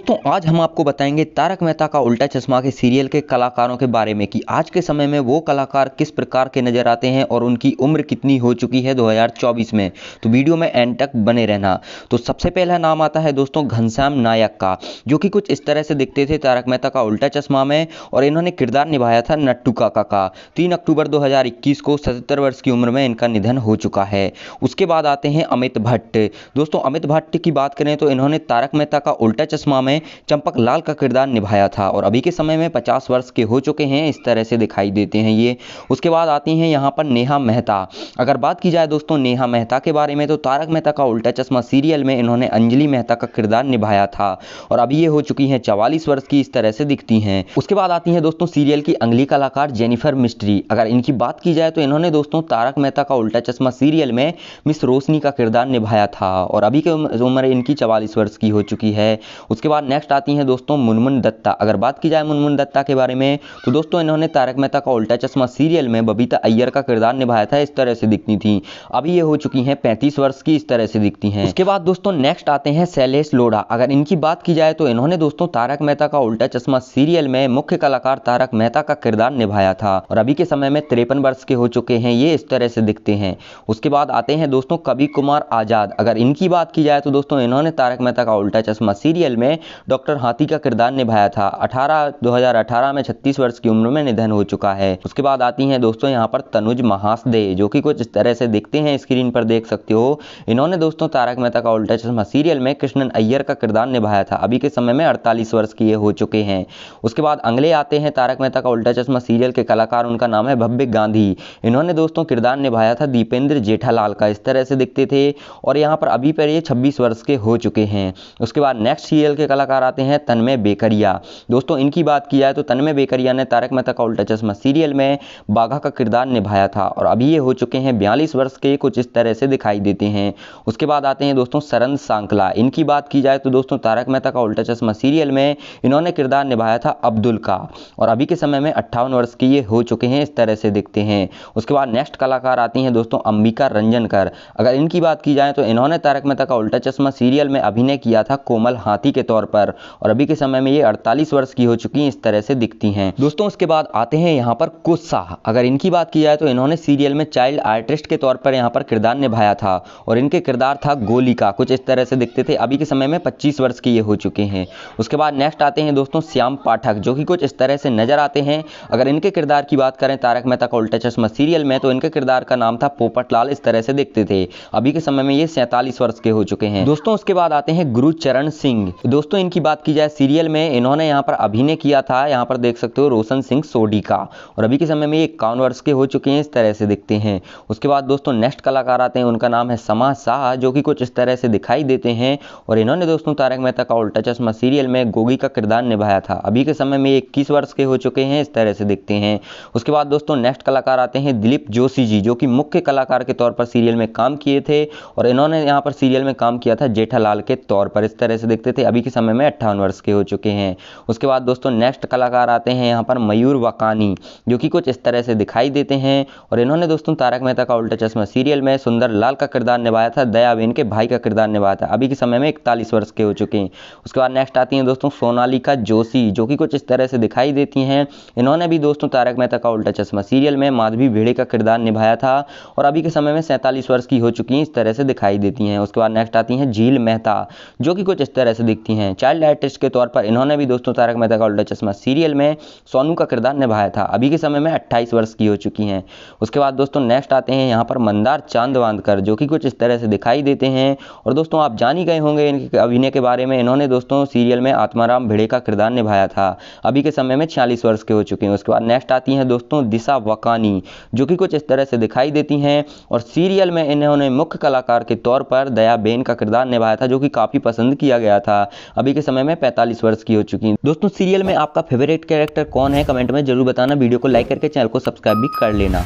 दोस्तों आज हम आपको बताएंगे तारक मेहता का उल्टा चश्मा के सीरियल के कलाकारों के बारे में कि आज के समय में वो कलाकार किस प्रकार के नजर आते हैं और उनकी उम्र कितनी हो चुकी है 2024 में। तो वीडियो में एंड तक बने रहना। तो सबसे पहला नाम आता है दोस्तों घनश्याम नायक का, जो कि कुछ इस तरह से दिखते थे तारक मेहता का उल्टा चश्मा में, और इन्होंने किरदार निभाया था नट्टू काका का। 3 अक्टूबर 2021 को 77 वर्ष की उम्र में इनका निधन हो चुका है। उसके बाद आते हैं अमित भट्ट। दोस्तों अमित भट्ट की बात करें तो इन्होंने तारक मेहता का उल्टा चश्मा में चंपक लाल का किरदार निभाया था और अभी के समय में 50 वर्ष के हो चुके हैं, इस तरह से दिखाई देते हैं ये। उसके बाद आती हैं यहाँ पर नेहा मेहता। अगर बात की जाए दोस्तों नेहा मेहता के बारे में तो तारक मेहता का उल्टा चश्मा सीरियल में इन्होंने अंजलि मेहता का किरदार निभाया था और अभी ये हो चुकी हैं 44 वर्ष की, इस तरह से दिखती हैं। उसके बाद आती हैं दोस्तों सीरियल की अगली कलाकार जेनिफर मिस्ट्री। अगर इनकी बात की जाए तो इन्होंने दोस्तों तारक मेहता का उल्टा चश्मा सीरियल में मिस रोशनी का किरदार निभाया था और अभी की उम्र इनकी 44 वर्ष की हो चुकी है। उसके बाद नेक्स्ट आती हैं दोस्तों मुनमुन दत्ता। अगर बात की जाए मुनमुन दत्ता के बारे में तो दोस्तों इन्होंने तारक मेहता का उल्टा चश्मा सीरियल में बबीता अय्यर का किरदार निभाया था, इस तरह से दिखती थी। अभी ये हो चुकी हैं 35 वर्ष की, इस तरह से दिखती हैं। उसके बाद दोस्तों नेक्स्ट आते हैं शैलेश लोढ़ा। अगर इनकी बात की जाए तो इन्होंने दोस्तों तारक मेहता का उल्टा चश्मा सीरियल में मुख्य कलाकार तारक मेहता का किरदार निभाया था और अभी के समय में 53 वर्ष के हो चुके हैं, ये इस तरह से दिखते हैं। उसके बाद आते हैं दोस्तों कवि कुमार आजाद। अगर इनकी बात की जाए तो दोस्तों इन्होंने तारक मेहता का उल्टा चश्मा सीरियल में डॉक्टर हाथी का किरदार निभाया था। 2018 में 36 वर्ष की उम्र में निधन हो चुका है। उसके बाद आती हैं दोस्तों यहाँ पर तनुज महासदे, जो कि कुछ इस तरह से दिखते हैं, स्क्रीन पर देख सकते हो। इन्होंने दोस्तों तारक मेहता का उल्टा चश्मा सीरियल में कृष्णन अय्यर का किरदार निभाया था। अभी के समय में 48 वर्ष की ये हो चुके हैं। उसके बाद अगले आते हैं तारक मेहता का उल्टा चश्मा सीरियल के कलाकार, उनका नाम है भव्य गांधी। इन्होंने दोस्तों किरदार निभाया था दीपेंद्र जेठालाल का, इस तरह से दिखते थे और यहाँ पर अभी पर ये 26 वर्ष के हो चुके हैं। उसके बाद नेक्स्ट सीरियल के कलाकार आते हैं तन्मय बेकरिया। दोस्तों इनकी बात की जाए तो तन्मय बेकरिया ने तारक मेहता का उल्टा चश्मा सीरियल में बाघा का किरदार निभाया था और अभी ये हो चुके हैं 42 वर्ष के, कुछ इस तरह से दिखाई देते हैं। उसके बाद आते हैं दोस्तों सरन सांकला। इनकी बात की जाए तो दोस्तों तारक मेहता का उल्टा चश्मा सीरियल में इन्होंने किरदार निभाया था अब्दुल का और अभी के समय में 58 वर्ष की ये हो चुके हैं, इस तरह से दिखते हैं। उसके बाद नेक्स्ट कलाकार आती हैं दोस्तों अंबिका रंजनकर। अगर इनकी बात की जाए तो इन्होंने तारक मेहता का उल्टा चश्मा सीरियल में अभिनय किया था कोमल हाथी के तौर पर और अभी के समय में ये 48 वर्ष की हो चुकी हैं, इस तरह से दिखती हैं। दोस्तों उसके बाद आते हैं यहाँ पर कुश शाह। अगर इनकी बात की जाए तो इन्होंने सीरियल में चाइल्ड आर्टिस्ट के तौर पर यहाँ पर किरदार निभाया था और इनके किरदार था गोली का, कुछ इस तरह से दिखते थे। अभी के समय में 25 वर्ष के ये हो चुके हैं। उसके बाद नेक्स्ट आते हैं दोस्तों श्याम पाठक, जो कि कुछ इस तरह से नजर आते हैं। अगर इनके किरदार की बात करें तारक मेहता का उल्टा चश्मा सीरियल में तो इनके किरदार का नाम था पोपटलाल, इस तरह से दिखते थे। अभी के समय में ये 47 वर्ष के हो चुके हैं। दोस्तों उसके बाद आते हैं गुरुचरण सिंह। दोस्तों इनकी बात की जाए सीरियल में इन्होंने यहाँ पर अभिनय किया था, यहाँ पर देख सकते हो रोशन सिंह सोडी का और अभी के समय में ये 51 वर्ष के हो चुके हैं, इस तरह से दिखते हैं। उसके बाद दोस्तों नेक्स्ट कलाकार आते हैं, उनका नाम है समा शाह, जो कि कुछ इस तरह से दिखाई देते हैं और इन्होंने दोस्तों तारक मेहता का उल्टा चश्मा सीरियल में गोगी का किरदार निभाया था। अभी के समय में 21 वर्ष के हो चुके हैं, इस तरह से दिखते हैं। उसके बाद दोस्तों नेक्स्ट कलाकार आते हैं दिलीप जोशी जी, जो कि मुख्य कलाकार के तौर पर सीरियल में काम किए थे और इन्होंने यहाँ पर सीरियल में काम किया था जेठालाल के तौर पर, इस तरह से दिखते थे। अभी के समय में 58 वर्ष के हो चुके हैं। उसके बाद दोस्तों नेक्स्ट कलाकार आते हैं यहाँ पर मयूर वकानी, जो कि कुछ इस तरह से दिखाई देते हैं और इन्होंने दोस्तों तारक मेहता का उल्टा चश्मा सीरियल में सुंदर लाल का किरदार निभाया था, दयाबेन के भाई का किरदार निभाया था। अभी के समय में 41 वर्ष के हो चुके हैं। उसके बाद नेक्स्ट आती हैं दोस्तों सोनालिका जोशी, जो कि कुछ इस तरह से दिखाई देती हैं। इन्होंने भी दोस्तों तारक मेहता का उल्टा चश्मा सीरियल में माधवी भिड़े का किरदार निभाया था और अभी के समय में 47 वर्ष की हो चुकी हैं, इस तरह से दिखाई देती हैं। उसके बाद नेक्स्ट आती हैं झील मेहता, जो कि कुछ इस तरह से दिखती हैं। चाइल्ड आर्टिस्ट के तौर पर इन्होंने भी दोस्तों तारक मेहता का उल्टा चश्मा सीरियल में सोनू का किरदार निभाया था। अभी के समय में 28 वर्ष की हो चुकी हैं। उसके बाद दोस्तों नेक्स्ट आते हैं यहाँ पर मंदार चांदवांदकर, जो कि कुछ इस तरह से दिखाई देते हैं और दोस्तों आप जान ही गए होंगे इनके अभिनय के बारे में। इन्होंने दोस्तों सीरियल में आत्माराम भिड़े का किरदार निभाया था। अभी के समय में 46 वर्ष के हो चुके हैं। उसके बाद नेक्स्ट आती हैं दोस्तों दिशा वकानी, जो कि कुछ इस तरह से दिखाई देती हैं और सीरियल में इन्होंने मुख्य कलाकार के तौर पर दयाबेन का किरदार निभाया था, जो कि काफी पसंद किया गया था। अभी के समय में 45 वर्ष की हो चुकी हैं। दोस्तों सीरियल में आपका फेवरेट कैरेक्टर कौन है, कमेंट में जरूर बताना। वीडियो को लाइक करके चैनल को सब्सक्राइब भी कर लेना।